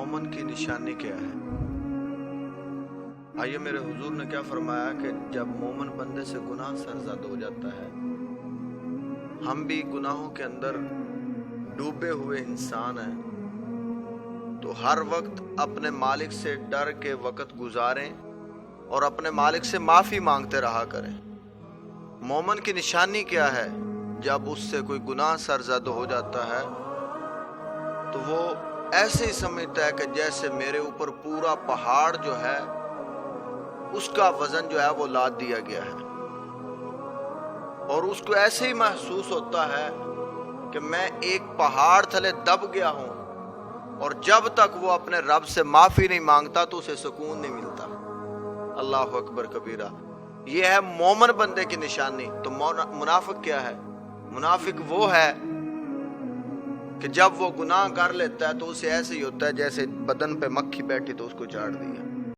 مومن کی نشانی کیا ہے؟ آئیے میرے حضور نے کیا فرمایا کہ جب مومن بندے سے گناہ سرزد ہو جاتا ہے، ہم بھی گناہوں کے اندر ڈوبے ہوئے انسان ہیں، تو ہر وقت اپنے مالک سے ڈر کے وقت گزاریں اور اپنے مالک سے معافی مانگتے رہا کریں۔ مومن کی نشانی کیا ہے؟ جب اس سے کوئی گناہ سرزد ہو جاتا ہے تو وہ ایسے ہی سمجھتا ہے کہ جیسے میرے اوپر پورا پہاڑ جو ہے اس کا وزن جو ہے وہ لاد دیا گیا ہے، اور اس کو ایسے ہی محسوس ہوتا ہے کہ میں ایک پہاڑ تھلے دب گیا ہوں، اور جب تک وہ اپنے رب سے معافی نہیں مانگتا تو اسے سکون نہیں ملتا۔ اللہ اکبر کبیرہ۔ یہ ہے مومن بندے کی نشانی۔ تو منافق کیا ہے؟ منافق وہ ہے کہ جب وہ گناہ کر لیتا ہے تو اسے ایسے ہی ہوتا ہے جیسے بدن پہ مکھی بیٹھی تو اس کو چاٹ دیا۔